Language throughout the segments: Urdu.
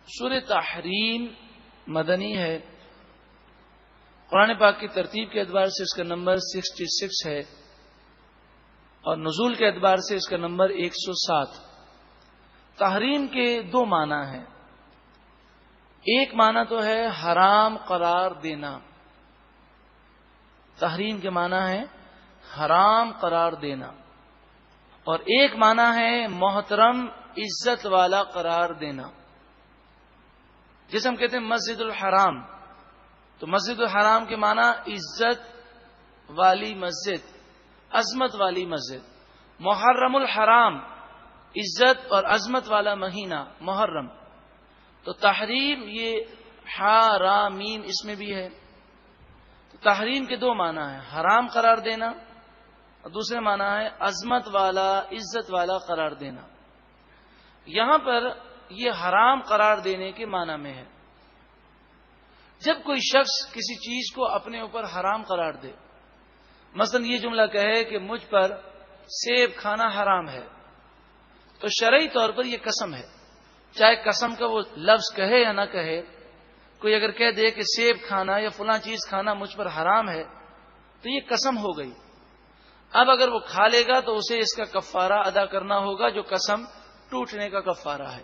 سورہ تحریم مدنی ہے. قرآن پاک کی ترتیب کے اعتبار سے اس کا نمبر 66 ہے اور نزول کے اعتبار سے اس کا نمبر 107. تحریم کے دو معنی ہیں. ایک معنی تو ہے حرام قرار دینا. تحریم کے معنی ہے حرام قرار دینا، اور ایک معنی ہے محترم عزت والا قرار دینا. جسے ہم کہتے ہیں مسجد الحرام، تو مسجد الحرام کے معنی عزت والی مسجد، عظمت والی مسجد. محرم الحرام، عزت اور عظمت والا مہینہ محرم. تو تحریم یہ حرامین اس میں بھی ہے. تو تحریم کے دو معنی ہیں، حرام قرار دینا اور دوسرے معنی ہے عظمت والا عزت والا قرار دینا. یہاں پر یہ حرام قرار دینے کے معنی میں ہے. جب کوئی شخص کسی چیز کو اپنے اوپر حرام قرار دے، مثلا یہ جملہ کہے کہ مجھ پر سیب کھانا حرام ہے، تو شرعی طور پر یہ قسم ہے. چاہے قسم کا وہ لفظ کہے یا نہ کہے، کوئی اگر کہہ دے کہ سیب کھانا یا فلاں چیز کھانا مجھ پر حرام ہے تو یہ قسم ہو گئی. اب اگر وہ کھا لے گا تو اسے اس کا کفارہ ادا کرنا ہوگا جو قسم ٹوٹنے کا کفارہ ہے.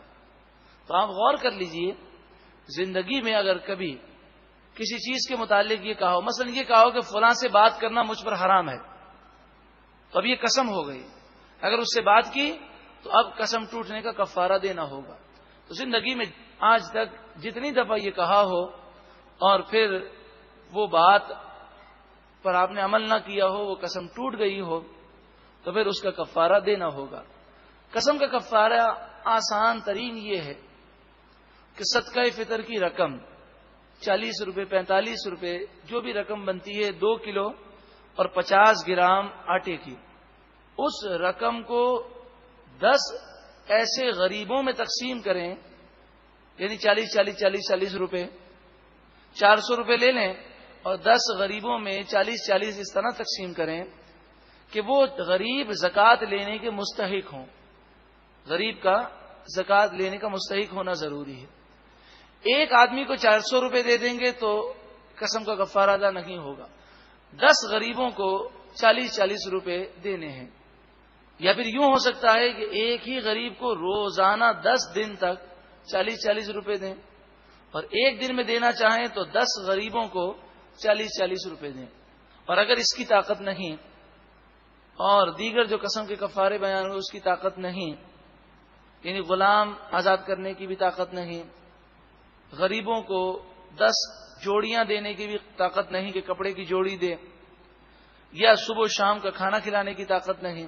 تو آپ غور کر لیجئے، زندگی میں اگر کبھی کسی چیز کے متعلق یہ کہا ہو، مثلا یہ کہا ہو کہ فلاں سے بات کرنا مجھ پر حرام ہے، تو اب یہ قسم ہو گئی. اگر اس سے بات کی تو اب قسم ٹوٹنے کا کفارہ دینا ہوگا. تو زندگی میں آج تک جتنی دفعہ یہ کہا ہو اور پھر وہ بات پر آپ نے عمل نہ کیا ہو، وہ قسم ٹوٹ گئی ہو، تو پھر اس کا کفارہ دینا ہوگا. قسم کا کفارہ آسان ترین یہ ہے کہ صدقہ فطر کی رقم 40 روپے 45 روپے جو بھی رقم بنتی ہے 2 کلو اور 50 گرام آٹے کی، اس رقم کو 10 ایسے غریبوں میں تقسیم کریں، یعنی 40 روپے 400 روپے لے لیں اور 10 غریبوں میں 40 اس طرح تقسیم کریں کہ وہ غریب زکوٰۃ لینے کے مستحق ہوں. غریب کا زکوٰۃ لینے کا مستحق ہونا ضروری ہے. ایک آدمی کو 400 روپے دے دیں گے تو قسم کا کفارہ ادا نہیں ہوگا. 10 غریبوں کو 40 روپے دینے ہیں. یا پھر یوں ہو سکتا ہے کہ ایک ہی غریب کو روزانہ 10 دن تک 40 روپے دیں، اور ایک دن میں دینا چاہیں تو 10 غریبوں کو 40 روپے دیں. اور اگر اس کی طاقت نہیں اور دیگر جو قسم کے کفارے بیان ہوئے اس کی طاقت نہیں، یعنی غلام آزاد کرنے کی بھی طاقت نہیں، غریبوں کو 10 جوڑیاں دینے کی بھی طاقت نہیں کہ کپڑے کی جوڑی دے، یا صبح و شام کا کھانا کھلانے کی طاقت نہیں،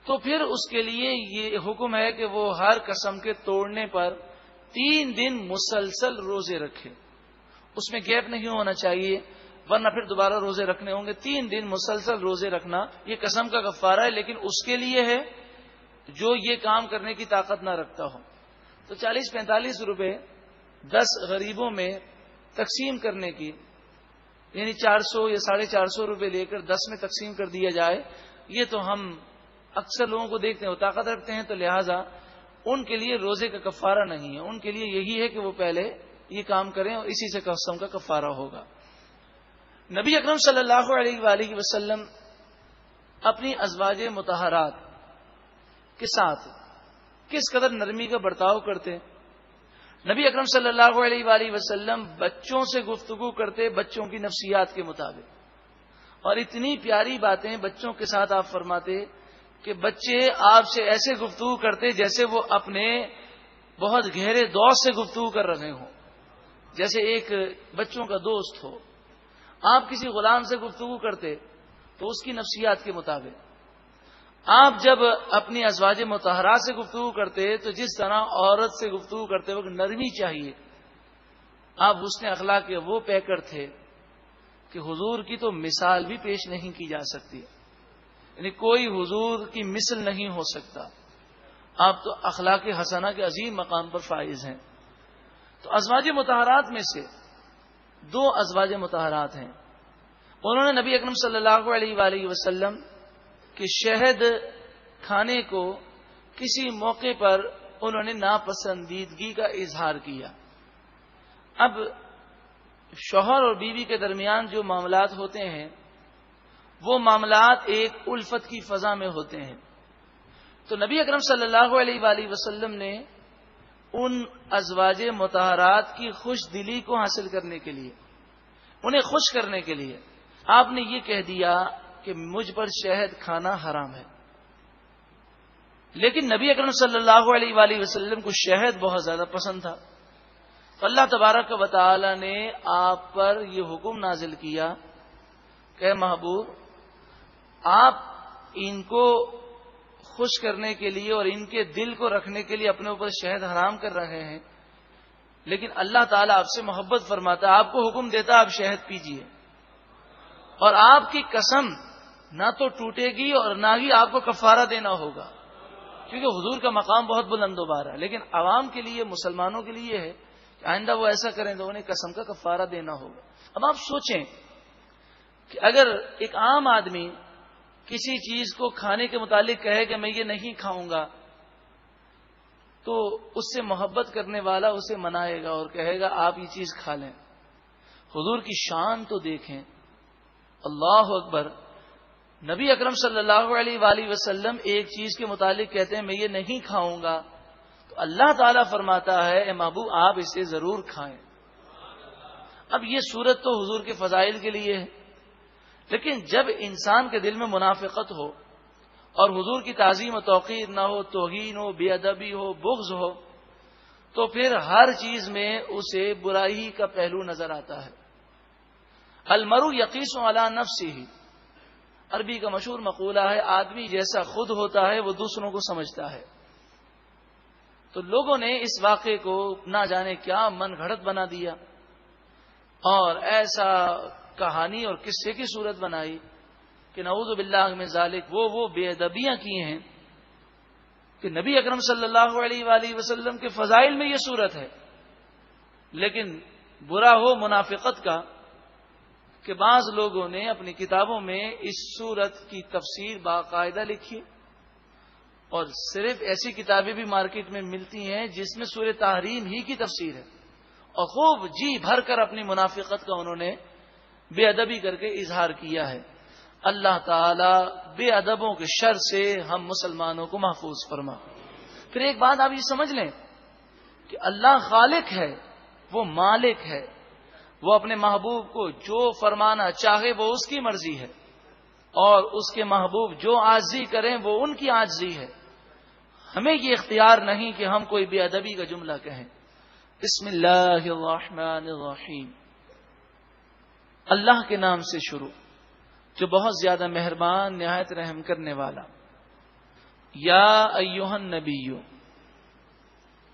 تو پھر اس کے لیے یہ حکم ہے کہ وہ ہر قسم کے توڑنے پر 3 دن مسلسل روزے رکھے. اس میں گیپ نہیں ہونا چاہیے، ورنہ پھر دوبارہ روزے رکھنے ہوں گے. 3 دن مسلسل روزے رکھنا یہ قسم کا کفارہ ہے، لیکن اس کے لیے ہے جو یہ کام کرنے کی طاقت نہ رکھتا ہو. تو 40-45 روپے 10 غریبوں میں تقسیم کرنے کی، یعنی 400 یا 450 روپے لے کر 10 میں تقسیم کر دیا جائے. یہ تو ہم اکثر لوگوں کو دیکھتے ہیں وہ طاقت رکھتے ہیں، تو لہٰذا ان کے لیے روزے کا کفارہ نہیں ہے. ان کے لیے یہی ہے کہ وہ پہلے یہ کام کریں اور اسی سے قسم کا کفارہ ہوگا. نبی اکرم صلی اللہ علیہ وآلہ وسلم اپنی ازواج مطہرات کے ساتھ کس قدر نرمی کا برتاؤ کرتے. نبی اکرم صلی اللہ علیہ وآلہ وسلم بچوں سے گفتگو کرتے بچوں کی نفسیات کے مطابق، اور اتنی پیاری باتیں بچوں کے ساتھ آپ فرماتے کہ بچے آپ سے ایسے گفتگو کرتے جیسے وہ اپنے بہت گہرے دوست سے گفتگو کر رہے ہوں، جیسے ایک بچوں کا دوست ہو. آپ کسی غلام سے گفتگو کرتے تو اس کی نفسیات کے مطابق. آپ جب اپنی ازواج مطہرات سے گفتگو کرتے تو جس طرح عورت سے گفتگو کرتے وقت نرمی چاہیے، آپ حسن اخلاق کے وہ پیکر تھے کہ حضور کی تو مثال بھی پیش نہیں کی جا سکتی، یعنی کوئی حضور کی مثل نہیں ہو سکتا. آپ تو اخلاق حسنہ کے عظیم مقام پر فائز ہیں. تو ازواج مطہرات میں سے 2 ازواج مطہرات ہیں. انہوں نے نبی اکرم صلی اللہ علیہ وآلہ وسلم کہ شہد کھانے کو کسی موقع پر انہوں نے ناپسندیدگی کا اظہار کیا۔ اب شوہر اور بیوی کے درمیان جو معاملات ہوتے ہیں وہ معاملات ایک الفت کی فضا میں ہوتے ہیں، تو نبی اکرم صلی اللہ علیہ وآلہ وسلم نے ان ازواج مطہرات کی خوش دلی کو حاصل کرنے کے لیے، انہیں خوش کرنے کے لیے آپ نے یہ کہہ دیا کہ مجھ پر شہد کھانا حرام ہے، لیکن نبی اکرم صلی اللہ علیہ وآلہ وسلم کو شہد بہت زیادہ پسند تھا، تو اللہ تبارک و تعالی نے آپ پر یہ حکم نازل کیا کہ محبوب آپ ان کو خوش کرنے کے لیے اور ان کے دل کو رکھنے کے لیے اپنے اوپر شہد حرام کر رہے ہیں، لیکن اللہ تعالیٰ آپ سے محبت فرماتا ہے، آپ کو حکم دیتا آپ شہد پیجئے، اور آپ کی قسم نہ تو ٹوٹے گی اور نہ ہی آپ کو کفارہ دینا ہوگا، کیونکہ حضور کا مقام بہت بلند و بالا ہے، لیکن عوام کے لیے، مسلمانوں کے لیے ہے کہ آئندہ وہ ایسا کریں تو انہیں قسم کا کفارہ دینا ہوگا۔ اب آپ سوچیں کہ اگر ایک عام آدمی کسی چیز کو کھانے کے متعلق کہے کہ میں یہ نہیں کھاؤں گا، تو اس سے محبت کرنے والا اسے منائے گا اور کہے گا آپ یہ چیز کھا لیں۔ حضور کی شان تو دیکھیں، اللہ اکبر، نبی اکرم صلی اللہ علیہ وآلہ وسلم ایک چیز کے متعلق کہتے ہیں میں یہ نہیں کھاؤں گا، تو اللہ تعالیٰ فرماتا ہے اے محبوب آپ اسے ضرور کھائیں۔ اب یہ صورت تو حضور کے فضائل کے لیے ہے، لیکن جب انسان کے دل میں منافقت ہو اور حضور کی تعظیم و توقیر نہ ہو، توہین ہو، بے ادبی ہو، بغض ہو، تو پھر ہر چیز میں اسے برائی کا پہلو نظر آتا ہے۔ المرء یقیس علی نفسہ، عربی کا مشہور مقولہ ہے، آدمی جیسا خود ہوتا ہے وہ دوسروں کو سمجھتا ہے۔ تو لوگوں نے اس واقعے کو نہ جانے کیا من گھڑت بنا دیا اور ایسا کہانی اور قصے کی صورت بنائی کہ نعوذ باللہ من ذالک وہ بے ادبیاں کی ہیں کہ نبی اکرم صلی اللہ علیہ وآلہ وسلم کے فضائل میں یہ صورت ہے، لیکن برا ہو منافقت کا کہ بعض لوگوں نے اپنی کتابوں میں اس صورت کی تفسیر باقاعدہ لکھی، اور صرف ایسی کتابیں بھی مارکیٹ میں ملتی ہیں جس میں سورہ تحریم ہی کی تفسیر ہے، اور خوب جی بھر کر اپنی منافقت کا انہوں نے بے ادبی کر کے اظہار کیا ہے۔ اللہ تعالی بے ادبوں کے شر سے ہم مسلمانوں کو محفوظ فرما۔ پھر ایک بات آپ یہ سمجھ لیں کہ اللہ خالق ہے، وہ مالک ہے، وہ اپنے محبوب کو جو فرمانا چاہے وہ اس کی مرضی ہے، اور اس کے محبوب جو عاجزی کریں وہ ان کی عاجزی ہے۔ ہمیں یہ اختیار نہیں کہ ہم کوئی بے ادبی کا جملہ کہیں۔ بسم اللہ الرحمن الرحیم، اللہ کے نام سے شروع جو بہت زیادہ مہربان نہایت رحم کرنے والا۔ یا ایھا النبی،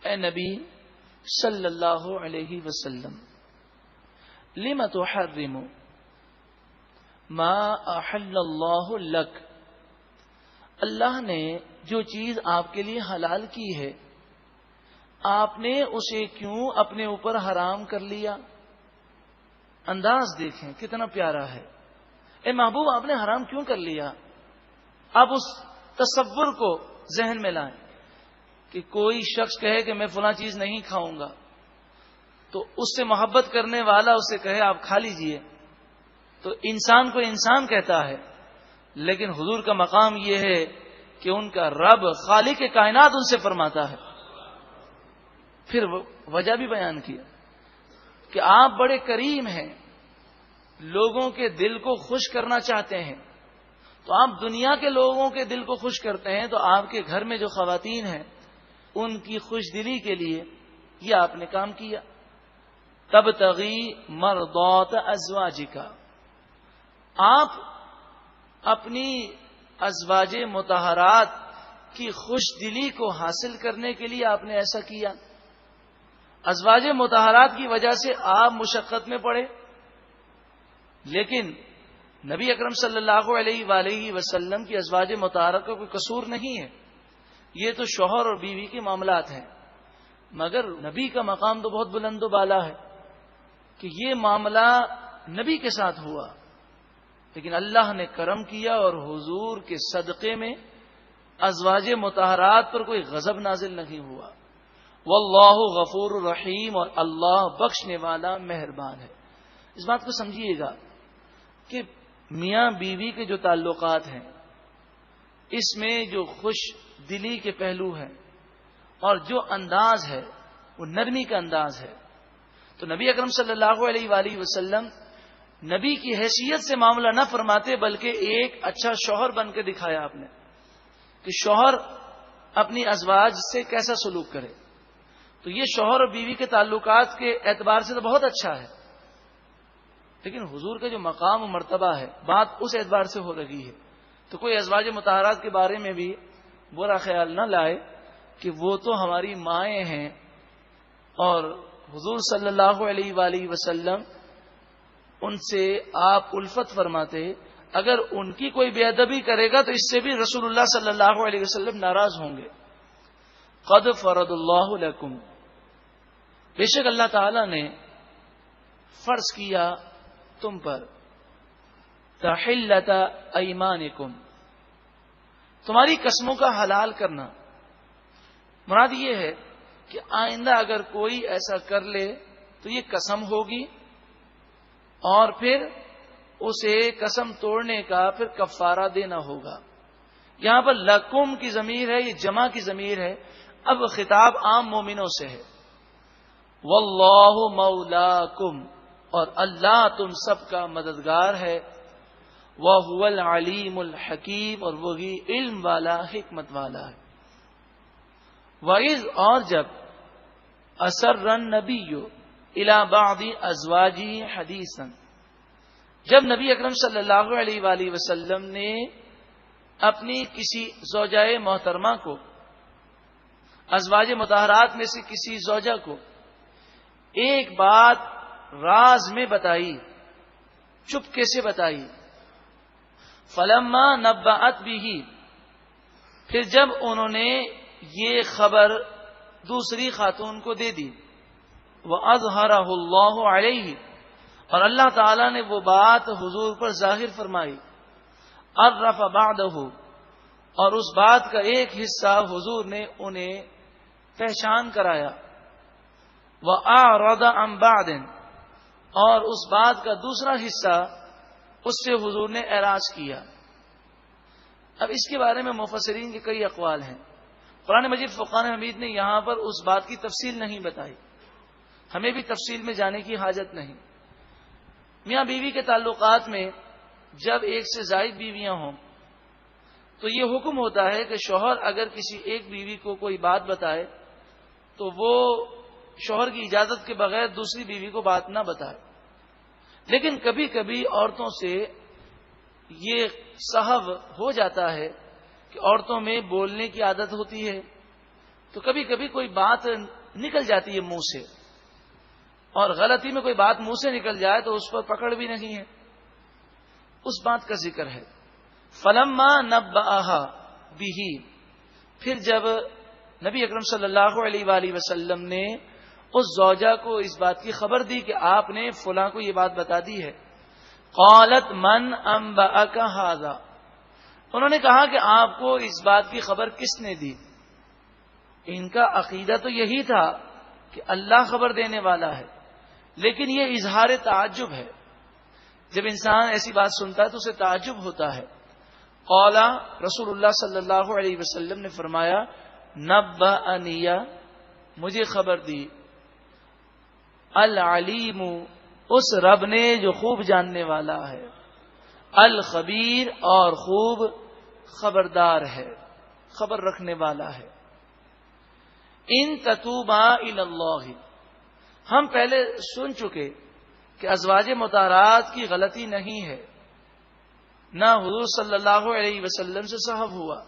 اے نبی صلی اللہ علیہ وسلم، لم تحرم ما احل اللہ لک، اللہ نے جو چیز آپ کے لیے حلال کی ہے آپ نے اسے کیوں اپنے اوپر حرام کر لیا؟ انداز دیکھیں کتنا پیارا ہے۔ اے محبوب آپ نے حرام کیوں کر لیا؟ آپ اس تصور کو ذہن میں لائیں کہ کوئی شخص کہے کہ میں فلاں چیز نہیں کھاؤں گا، تو اس سے محبت کرنے والا اسے کہے آپ کھا لیجئے، تو انسان کو انسان کہتا ہے، لیکن حضور کا مقام یہ ہے کہ ان کا رب خالق کائنات ان سے فرماتا ہے۔ پھر وجہ بھی بیان کیا کہ آپ بڑے کریم ہیں، لوگوں کے دل کو خوش کرنا چاہتے ہیں، تو آپ دنیا کے لوگوں کے دل کو خوش کرتے ہیں، تو آپ کے گھر میں جو خواتین ہیں ان کی خوش دلی کے لیے یہ آپ نے کام کیا۔ تبتغی مرضات ازواجک، آپ اپنی ازواج مطہرات کی خوش دلی کو حاصل کرنے کے لیے آپ نے ایسا کیا۔ ازواج مطہرات کی وجہ سے آپ مشقت میں پڑے، لیکن نبی اکرم صلی اللہ علیہ وآلہ وسلم کی ازواج مطہرات کا کوئی قصور نہیں ہے، یہ تو شوہر اور بیوی کے معاملات ہیں، مگر نبی کا مقام تو بہت بلند و بالا ہے کہ یہ معاملہ نبی کے ساتھ ہوا، لیکن اللہ نے کرم کیا اور حضور کے صدقے میں ازواج مطہرات پر کوئی غضب نازل نہیں ہوا۔ واللہ غفور الرحیم، اور اللہ بخشنے والا مہربان ہے۔ اس بات کو سمجھیے گا کہ میاں بیوی کے جو تعلقات ہیں اس میں جو خوش دلی کے پہلو ہیں اور جو انداز ہے وہ نرمی کا انداز ہے، تو نبی اکرم صلی اللہ علیہ وآلہ وسلم نبی کی حیثیت سے معاملہ نہ فرماتے، بلکہ ایک اچھا شوہر بن کے دکھایا آپ نے کہ شوہر اپنی ازواج سے کیسا سلوک کرے۔ تو یہ شوہر اور بیوی کے تعلقات کے اعتبار سے تو بہت اچھا ہے، لیکن حضور کا جو مقام و مرتبہ ہے بات اس اعتبار سے ہو رہی ہے، تو کوئی ازواج مطہرات کے بارے میں بھی برا خیال نہ لائے کہ وہ تو ہماری مائیں ہیں، اور حضور صلی اللہ علیہ وآلہ وسلم ان سے آپ الفت فرماتے، اگر ان کی کوئی بے ادبی کرے گا تو اس سے بھی رسول اللہ صلی اللہ علیہ وسلم ناراض ہوں گے۔ قد فرض اللہ لکم، بے شک اللہ تعالی نے فرض کیا تم پر، تحلۃ ایمانکم، تمہاری قسموں کا حلال کرنا۔ مراد یہ ہے کہ آئندہ اگر کوئی ایسا کر لے تو یہ قسم ہوگی، اور پھر اسے قسم توڑنے کا پھر کفارہ دینا ہوگا۔ یہاں پر لکم کی ضمیر ہے، یہ جمع کی ضمیر ہے، اب خطاب عام مومنوں سے ہے۔ واللہ مولاکم، اور اللہ تم سب کا مددگار ہے، وَهُوَ الْعَلِيمُ الْحَكِيمُ، اور وہی علم والا حکمت والا ہے۔ وَإِذْ، اور جب أَسَرَّ النَّبِيُّ إِلَى بَعْضِ أَزْوَاجِهِ حَدِيثًا، جب نبی اکرم صلی اللہ علیہ وآلہ وسلم نے اپنی کسی زوجہ محترمہ کو، ازواج مطہرات میں سے کسی زوجہ کو ایک بات راز میں بتائی، چپکے سے بتائی، فلما نبأت به، پھر جب انہوں نے یہ خبر دوسری خاتون کو دے دی، وَأَظْهَرَهُ اللَّهُ عَلَيْهِ، اور اللہ تعالی نے وہ بات حضور پر ظاہر فرمائی، عَرَّفَ بَعْدَهُ، اور اس بات کا ایک حصہ حضور نے انہیں پہچان کرایا، وَأَعْرَضَ عَنْ بَعْدٍ، اور اس بات کا دوسرا حصہ اس سے حضور نے اعراض کیا۔ اب اس کے بارے میں مفسرین کے کئی اقوال ہیں۔ قرآن مجید فرقان حمید نے یہاں پر اس بات کی تفصیل نہیں بتائی، ہمیں بھی تفصیل میں جانے کی حاجت نہیں۔ میاں بیوی کے تعلقات میں جب ایک سے زائد بیویاں ہوں تو یہ حکم ہوتا ہے کہ شوہر اگر کسی ایک بیوی کو کوئی بات بتائے تو وہ شوہر کی اجازت کے بغیر دوسری بیوی کو بات نہ بتائے۔ لیکن کبھی کبھی عورتوں سے یہ صحو ہو جاتا ہے کہ عورتوں میں بولنے کی عادت ہوتی ہے، تو کبھی کبھی کوئی بات نکل جاتی ہے منہ سے، اور غلطی میں کوئی بات منہ سے نکل جائے تو اس پر پکڑ بھی نہیں ہے، اس بات کا ذکر ہے۔ فلما نبأها به، پھر جب نبی اکرم صلی اللہ علیہ وآلہ وسلم نے اس زوجہ کو اس بات کی خبر دی کہ آپ نے فلاں کو یہ بات بتا دی ہے، قالت من انبأک ھذا، انہوں نے کہا کہ آپ کو اس بات کی خبر کس نے دی؟ ان کا عقیدہ تو یہی تھا کہ اللہ خبر دینے والا ہے، لیکن یہ اظہار تعجب ہے، جب انسان ایسی بات سنتا ہے تو اسے تعجب ہوتا ہے۔ قال، رسول اللہ صلی اللہ علیہ وسلم نے فرمایا، نبأنی، مجھے خبر دی، العلیم، اس رب نے جو خوب جاننے والا ہے، الخبیر، اور خوب خبردار ہے، خبر رکھنے والا ہے۔ ان تتوبا الی اللہ، ہم پہلے سن چکے کہ ازواج مطہرات کی غلطی نہیں ہے، نہ حضور صلی اللہ علیہ وسلم سے صحو ہوا،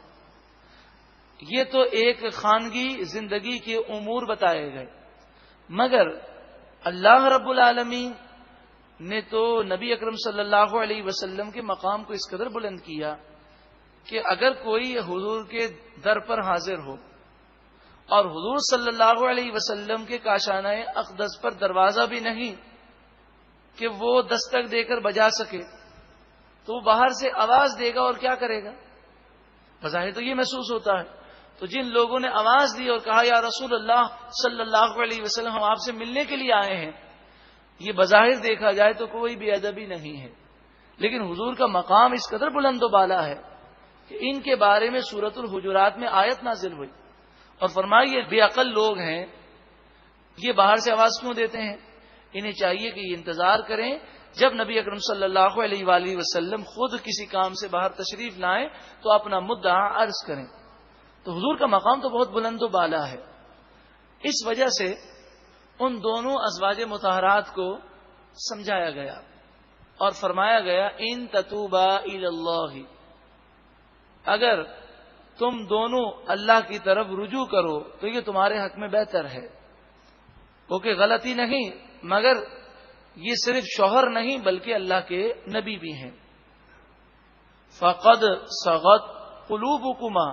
یہ تو ایک خانگی زندگی کے امور بتائے گئے، مگر اللہ رب العالمین نے تو نبی اکرم صلی اللہ علیہ وسلم کے مقام کو اس قدر بلند کیا کہ اگر کوئی حضور کے در پر حاضر ہو اور حضور صلی اللہ علیہ وسلم کے کاشانہ اقدس پر دروازہ بھی نہیں کہ وہ دستک دے کر بجا سکے، تو وہ باہر سے آواز دے گا اور کیا کرے گا؟ بظاہر تو یہ محسوس ہوتا ہے، تو جن لوگوں نے آواز دی اور کہا یا رسول اللہ صلی اللہ علیہ وسلم ہم آپ سے ملنے کے لیے آئے ہیں، یہ بظاہر دیکھا جائے تو کوئی بے ادبی نہیں ہے، لیکن حضور کا مقام اس قدر بلند و بالا ہے کہ ان کے بارے میں سورۃ الحجرات میں آیت نازل ہوئی اور فرمایا یہ بے عقل لوگ ہیں، یہ باہر سے آواز کیوں دیتے ہیں؟ انہیں چاہیے کہ یہ انتظار کریں جب نبی اکرم صلی اللہ علیہ وآلہ وسلم خود کسی کام سے باہر تشریف لائیں تو اپنا مدعا عرض کریں۔ تو حضور کا مقام تو بہت بلند و بالا ہے، اس وجہ سے ان دونوں ازواج مطہرات کو سمجھایا گیا اور فرمایا گیا ان تتوبا الی اللہ، اگر تم دونوں اللہ کی طرف رجوع کرو تو یہ تمہارے حق میں بہتر ہے۔ وہ کہ غلطی نہیں، مگر یہ صرف شوہر نہیں بلکہ اللہ کے نبی بھی ہیں۔ فقد صغت قلوبکما،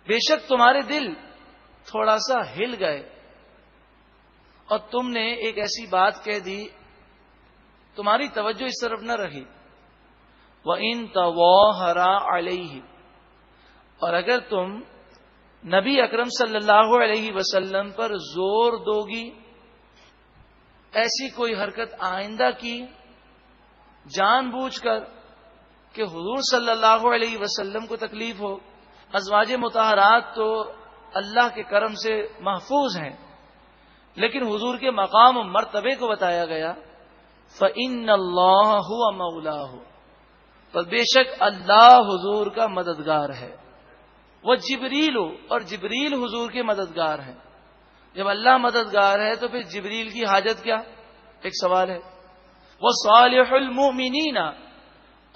بے شک تمہارے دل تھوڑا سا ہل گئے اور تم نے ایک ایسی بات کہہ دی، تمہاری توجہ اس طرف نہ رہی۔ وَإِن تَظَاهَرَ عَلَيْهِ، اور اگر تم نبی اکرم صلی اللہ علیہ وسلم پر زور دو گی، ایسی کوئی حرکت آئندہ کی جان بوجھ کر کہ حضور صلی اللہ علیہ وسلم کو تکلیف ہو، ازواج مطہرات تو اللہ کے کرم سے محفوظ ہیں، لیکن حضور کے مقام و مرتبے کو بتایا گیا فَإِنَّ اللَّهَ هُوَ مَوْلَاهُ، پر بے شک اللہ حضور کا مددگار ہے۔ وہ جبریل اور جبریل حضور کے مددگار ہیں۔ جب اللہ مددگار ہے تو پھر جبریل کی حاجت کیا؟ ایک سوال ہے۔ وہ صالح المؤمنین،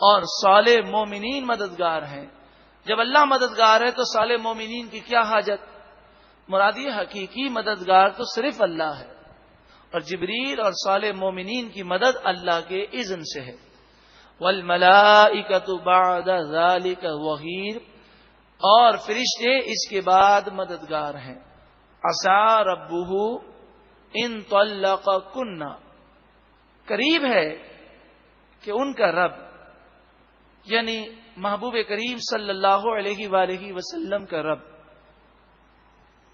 اور صالح مومنین مددگار ہیں۔ جب اللہ مددگار ہے تو صالح مومنین کی کیا حاجت؟ مرادی حقیقی مددگار تو صرف اللہ ہے، اور جبریل اور صالح مومنین کی مدد اللہ کے اذن سے ہے۔ والملائکۃ بعد ذلک ظہیر، اور فرشتے اس کے بعد مددگار ہیں۔ عسى ربہ ان طلقکن، قریب ہے کہ ان کا رب یعنی محبوب کریم صلی اللہ علیہ وآلہ وسلم کا رب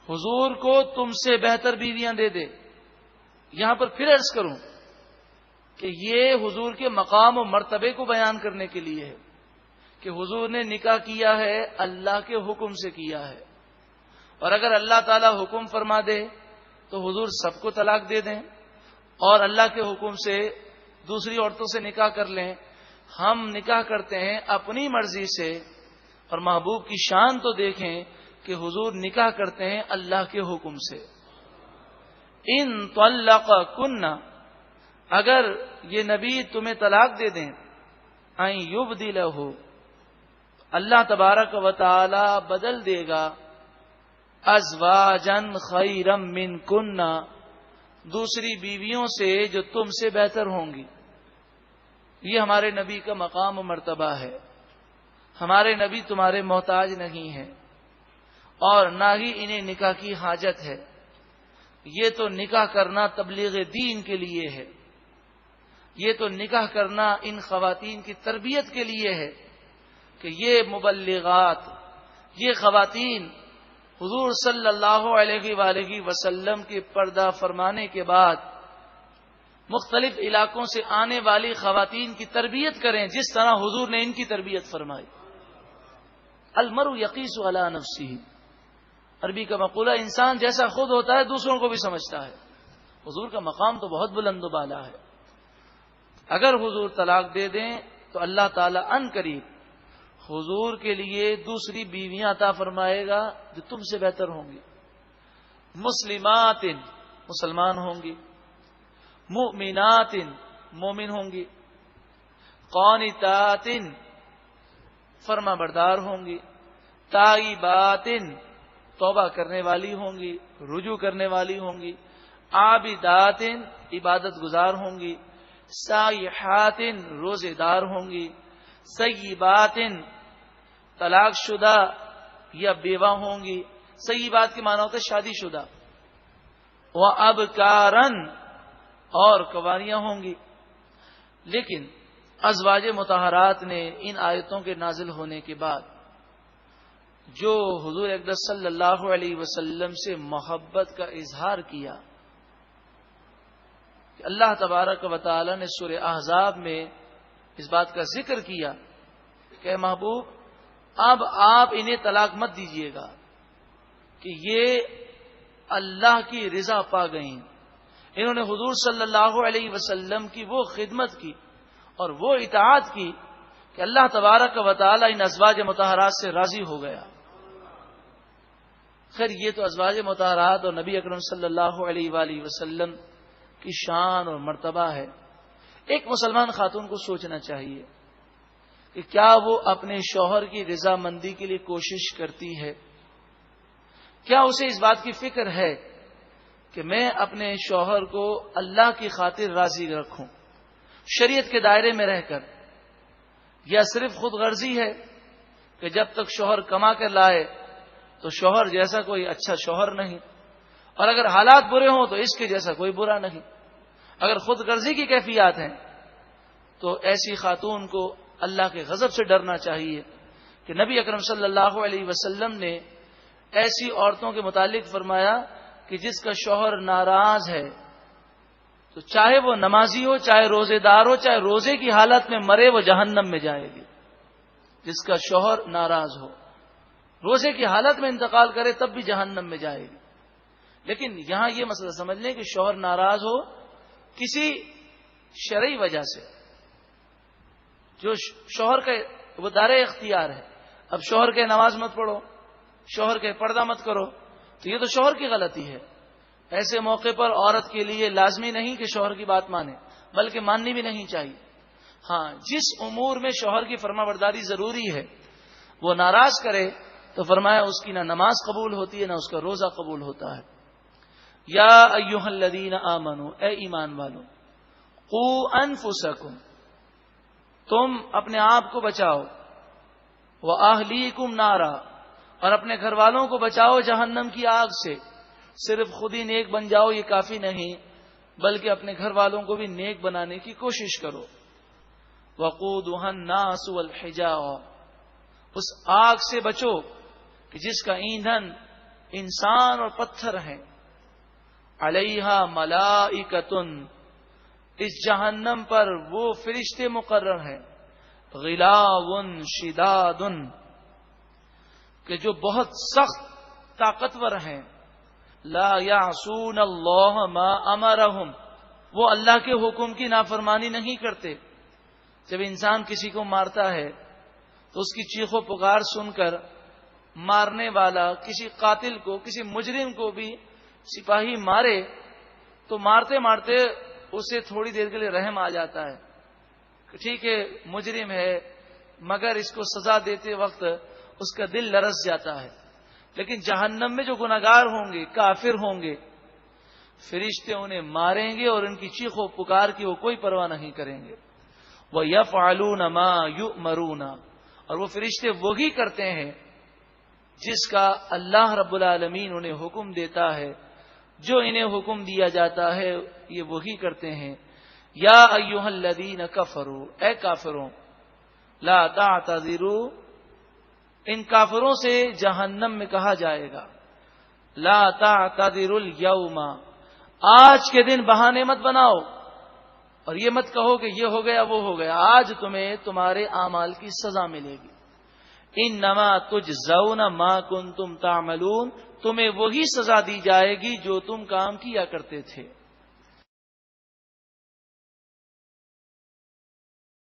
حضور کو تم سے بہتر بیویاں دے دے۔ یہاں پر پھر عرض کروں کہ یہ حضور کے مقام و مرتبے کو بیان کرنے کے لیے ہے کہ حضور نے نکاح کیا ہے اللہ کے حکم سے کیا ہے، اور اگر اللہ تعالی حکم فرما دے تو حضور سب کو طلاق دے دیں اور اللہ کے حکم سے دوسری عورتوں سے نکاح کر لیں۔ ہم نکاح کرتے ہیں اپنی مرضی سے، اور محبوب کی شان تو دیکھیں کہ حضور نکاح کرتے ہیں اللہ کے حکم سے۔ ان طلقکن، اگر یہ نبی تمہیں طلاق دے دیں، ان یبدلہ، اللہ تبارک و تعالی بدل دے گا ازواجا خیرا منکن، دوسری بیویوں سے جو تم سے بہتر ہوں گی۔ یہ ہمارے نبی کا مقام و مرتبہ ہے۔ ہمارے نبی تمہارے محتاج نہیں ہیں، اور نہ ہی انہیں نکاح کی حاجت ہے۔ یہ تو نکاح کرنا تبلیغ دین کے لیے ہے، یہ تو نکاح کرنا ان خواتین کی تربیت کے لیے ہے کہ یہ مبلغات، یہ خواتین حضور صلی اللہ علیہ وآلہ وسلم کے پردہ فرمانے کے بعد مختلف علاقوں سے آنے والی خواتین کی تربیت کریں جس طرح حضور نے ان کی تربیت فرمائی۔ المرء یقیس علی نفسہ، عربی کا مقولہ انسان جیسا خود ہوتا ہے دوسروں کو بھی سمجھتا ہے۔ حضور کا مقام تو بہت بلند و بالا ہے۔ اگر حضور طلاق دے دیں تو اللہ تعالی ان قریب حضور کے لیے دوسری بیویاں عطا فرمائے گا جو تم سے بہتر ہوں گی۔ مسلمات، مسلمان ہوں گی، مؤمنات، مومن ہوں گی، قانتات، فرما بردار ہوں گی، تائبات، توبہ کرنے والی ہوں گی، رجوع کرنے والی ہوں گی، عابدات، عبادت گزار ہوں گی، سائحات، روزے دار ہوں گی، سیبات، طلاق شدہ یا بیوہ ہوں گی۔ سیبات کے معنی ہوتے شادی شدہ۔ وَأَبْكَارًا، اور کنواریاں ہوں گی۔ لیکن ازواج مطہرات نے ان آیتوں کے نازل ہونے کے بعد جو حضور اقدس صلی اللہ علیہ وسلم سے محبت کا اظہار کیا، کہ اللہ تبارک و تعالی نے سورہ احزاب میں اس بات کا ذکر کیا کہ محبوب اب آپ انہیں طلاق مت دیجیے گا کہ یہ اللہ کی رضا پا گئیں، انہوں نے حضور صلی اللہ علیہ وسلم کی وہ خدمت کی اور وہ اطاعت کی کہ اللہ تبارک و تعالی ان ازواج مطہرات سے راضی ہو گیا۔ خیر یہ تو ازواج مطہرات اور نبی اکرم صلی اللہ علیہ وآلہ وسلم کی شان اور مرتبہ ہے۔ ایک مسلمان خاتون کو سوچنا چاہیے کہ کیا وہ اپنے شوہر کی رضامندی کے لیے کوشش کرتی ہے؟ کیا اسے اس بات کی فکر ہے کہ میں اپنے شوہر کو اللہ کی خاطر راضی رکھوں شریعت کے دائرے میں رہ کر، یا صرف خود غرضی ہے کہ جب تک شوہر کما کر لائے تو شوہر جیسا کوئی اچھا شوہر نہیں، اور اگر حالات برے ہوں تو اس کے جیسا کوئی برا نہیں۔ اگر خود غرضی کی کیفیات ہیں تو ایسی خاتون کو اللہ کے غضب سے ڈرنا چاہیے کہ نبی اکرم صلی اللہ علیہ وسلم نے ایسی عورتوں کے متعلق فرمایا کہ جس کا شوہر ناراض ہے تو چاہے وہ نمازی ہو، چاہے روزے دار ہو، چاہے روزے کی حالت میں مرے وہ جہنم میں جائے گی۔ جس کا شوہر ناراض ہو، روزے کی حالت میں انتقال کرے تب بھی جہنم میں جائے گی۔ لیکن یہاں یہ مسئلہ سمجھ لیں کہ شوہر ناراض ہو کسی شرعی وجہ سے، جو شوہر کا وہ دار اختیار ہے، اب شوہر کے نماز مت پڑھو، شوہر کے پردہ مت کرو، تو یہ تو شوہر کی غلطی ہے۔ ایسے موقع پر عورت کے لیے لازمی نہیں کہ شوہر کی بات مانے، بلکہ ماننی بھی نہیں چاہیے۔ ہاں جس امور میں شوہر کی فرما برداری ضروری ہے وہ ناراض کرے تو فرمایا اس کی نہ نماز قبول ہوتی ہے نہ اس کا روزہ قبول ہوتا ہے۔ یا ایھا الذین آمنوا، اے ایمان والو، قوا انفسکم، تم اپنے آپ کو بچاؤ، واہلیکم نارا، اور اپنے گھر والوں کو بچاؤ جہنم کی آگ سے۔ صرف خود ہی نیک بن جاؤ یہ کافی نہیں، بلکہ اپنے گھر والوں کو بھی نیک بنانے کی کوشش کرو۔ وقودھا الناس والحجارہ، اس آگ سے بچو کہ جس کا ایندھن انسان اور پتھر ہیں۔ علیہا ملائکۃ، اس جہنم پر وہ فرشتے مقرر ہیں، غلاظ شداد، کہ جو بہت سخت طاقتور ہیں، لا یعصون اللہ ما امرہم، وہ اللہ کے حکم کی نافرمانی نہیں کرتے۔ جب انسان کسی کو مارتا ہے تو اس کی چیخ و پکار سن کر مارنے والا کسی قاتل کو، کسی مجرم کو بھی سپاہی مارے تو مارتے مارتے اسے تھوڑی دیر کے لیے رحم آ جاتا ہے کہ ٹھیک ہے مجرم ہے، مگر اس کو سزا دیتے وقت اس کا دل لرز جاتا ہے۔ لیکن جہنم میں جو گناہگار ہوں گے، کافر ہوں گے، فرشتے انہیں ماریں گے اور ان کی چیخ و پکار کی وہ کوئی پرواہ نہیں کریں گے۔ وَيَفْعَلُونَ مَا يُؤْمَرُونَ، اور وہ فرشتے وہی کرتے ہیں جس کا اللہ رب العالمین انہیں حکم دیتا ہے، جو انہیں حکم دیا جاتا ہے یہ وہی کرتے ہیں۔ یا ایھا الذین کفروا، اے کافروں، لا تعتذروا، ان کافروں سے جہنم میں کہا جائے گا، لا تعتذروا اليوم، آج کے دن بہانے مت بناؤ اور یہ مت کہو کہ یہ ہو گیا وہ ہو گیا، آج تمہیں تمہارے اعمال کی سزا ملے گی۔ انما تجزون ما کنتم تعملون، تمہیں وہی سزا دی جائے گی جو تم کام کیا کرتے تھے۔